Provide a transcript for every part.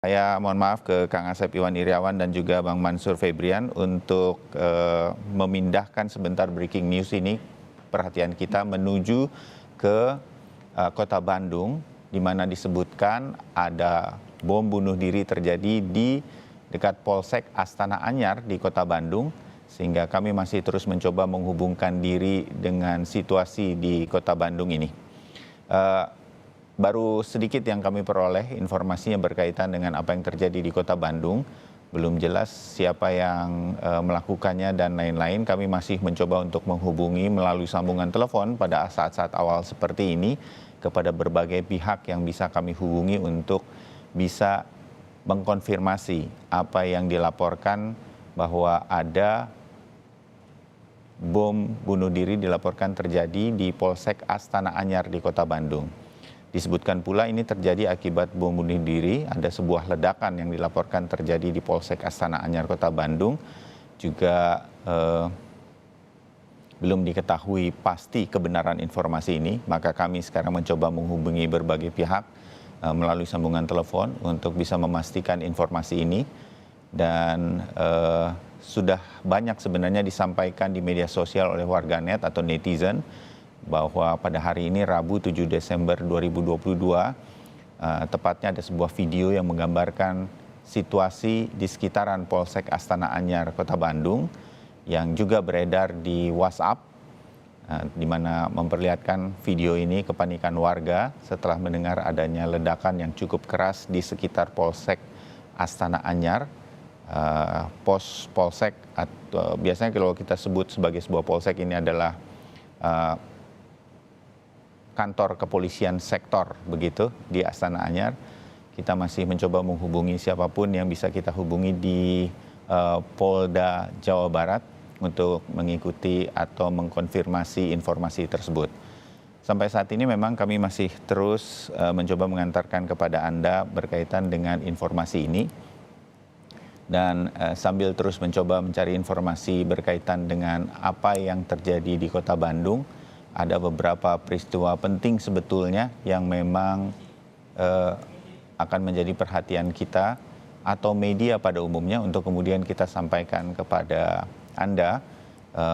Saya mohon maaf ke Kang Asep Iwan Iriawan dan juga Bang Mansur Febrian untuk memindahkan sebentar breaking news ini perhatian kita menuju ke kota Bandung, di mana disebutkan ada bom bunuh diri terjadi di dekat Polsek Astana Anyar di kota Bandung, sehingga kami masih terus mencoba menghubungkan diri dengan situasi di kota Bandung ini. Baru sedikit yang kami peroleh informasinya berkaitan dengan apa yang terjadi di kota Bandung. Belum jelas siapa yang melakukannya dan lain-lain. Kami masih mencoba untuk menghubungi melalui sambungan telepon pada saat-saat awal seperti ini kepada berbagai pihak yang bisa kami hubungi untuk bisa mengkonfirmasi apa yang dilaporkan bahwa ada bom bunuh diri dilaporkan terjadi di Polsek Astana Anyar di kota Bandung. Disebutkan pula ini terjadi akibat bom bunuh diri, ada sebuah ledakan yang dilaporkan terjadi di Polsek Astana Anyar Kota Bandung. Juga belum diketahui pasti kebenaran informasi ini, maka kami sekarang mencoba menghubungi berbagai pihak melalui sambungan telepon untuk bisa memastikan informasi ini. Dan sudah banyak sebenarnya disampaikan di media sosial oleh warganet atau netizen, bahwa pada hari ini Rabu 7 Desember 2022 tepatnya ada sebuah video yang menggambarkan situasi di sekitaran Polsek Astana Anyar Kota Bandung yang juga beredar di WhatsApp, di mana memperlihatkan video ini kepanikan warga setelah mendengar adanya ledakan yang cukup keras di sekitar Polsek Astana Anyar. Pos Polsek atau biasanya kalau kita sebut sebagai sebuah polsek ini adalah kantor kepolisian sektor begitu di Astana Anyar. Kita masih mencoba menghubungi siapapun yang bisa kita hubungi di Polda Jawa Barat untuk mengikuti atau mengkonfirmasi informasi tersebut. Sampai saat ini memang kami masih terus mencoba mengantarkan kepada Anda berkaitan dengan informasi ini. Dan sambil terus mencoba mencari informasi berkaitan dengan apa yang terjadi di kota Bandung, ada beberapa peristiwa penting sebetulnya yang memang akan menjadi perhatian kita atau media pada umumnya untuk kemudian kita sampaikan kepada Anda,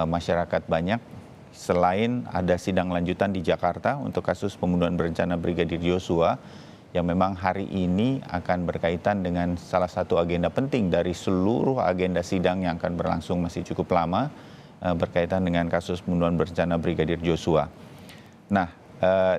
masyarakat banyak. Selain ada sidang lanjutan di Jakarta untuk kasus pembunuhan berencana Brigadir Yosua, yang memang hari ini akan berkaitan dengan salah satu agenda penting dari seluruh agenda sidang yang akan berlangsung masih cukup lama, berkaitan dengan kasus pembunuhan berencana Brigadir Yosua. Nah,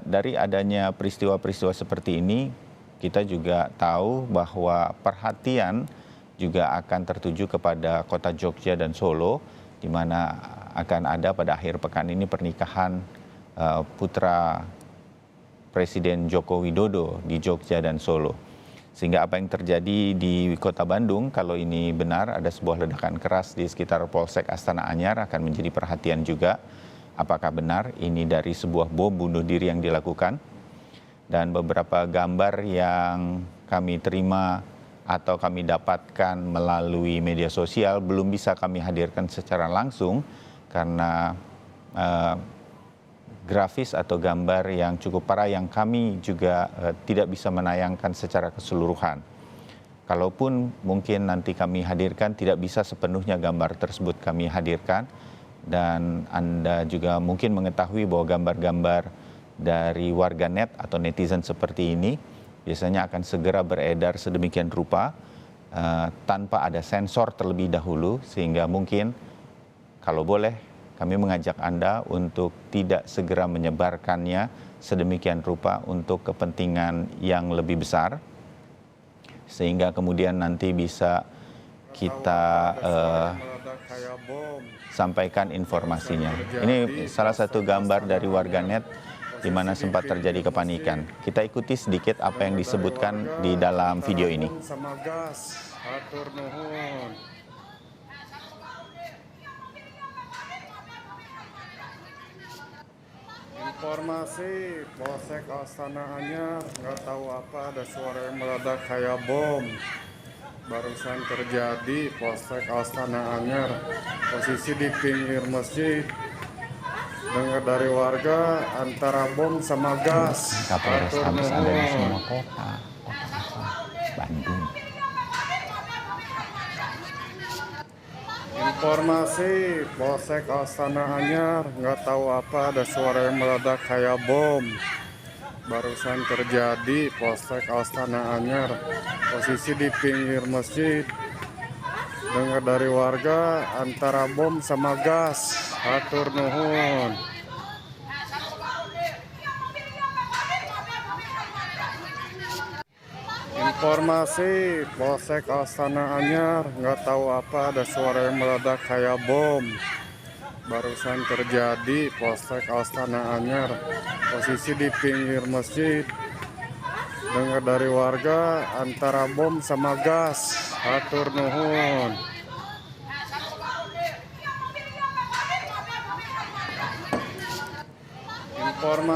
dari adanya peristiwa-peristiwa seperti ini, kita juga tahu bahwa perhatian juga akan tertuju kepada kota Jogja dan Solo, di mana akan ada pada akhir pekan ini pernikahan putra Presiden Joko Widodo di Jogja dan Solo. Sehingga apa yang terjadi di kota Bandung, kalau ini benar ada sebuah ledakan keras di sekitar Polsek Astana Anyar, akan menjadi perhatian juga apakah benar ini dari sebuah bom bunuh diri yang dilakukan. Dan beberapa gambar yang kami terima atau kami dapatkan melalui media sosial belum bisa kami hadirkan secara langsung karena grafis atau gambar yang cukup parah yang kami juga tidak bisa menayangkan secara keseluruhan. Kalaupun mungkin nanti kami hadirkan, tidak bisa sepenuhnya gambar tersebut kami hadirkan. Dan Anda juga mungkin mengetahui bahwa gambar-gambar dari warganet atau netizen seperti ini biasanya akan segera beredar sedemikian rupa tanpa ada sensor terlebih dahulu, sehingga mungkin kalau boleh kami mengajak Anda untuk tidak segera menyebarkannya sedemikian rupa untuk kepentingan yang lebih besar, sehingga kemudian nanti bisa kita sampaikan informasinya. Ini salah satu gambar dari warganet di mana sempat terjadi kepanikan. Kita ikuti sedikit apa yang disebutkan di dalam video ini. Informasi Polsek Astana Anyar, nggak tahu apa ada suara yang meledak kayak bom. Barusan terjadi Polsek Astana Anyar, posisi di pinggir masjid. Dengar dari warga antara bom sama gas. Kapolres Tabes ada di semua kota Bandung. Informasi Polsek Astana Anyar, nggak tahu apa ada suara yang meledak kayak bom. Barusan terjadi Polsek Astana Anyar, posisi di pinggir masjid. Dengar dari warga antara bom sama gas. Hatur nuhun. Informasi Polsek Astana Anyar, nggak tahu apa ada suara yang meledak kayak bom. Barusan terjadi Polsek Astana Anyar, posisi di pinggir masjid. Dengar dari warga antara bom sama gas. Hatur nuhun. Informasi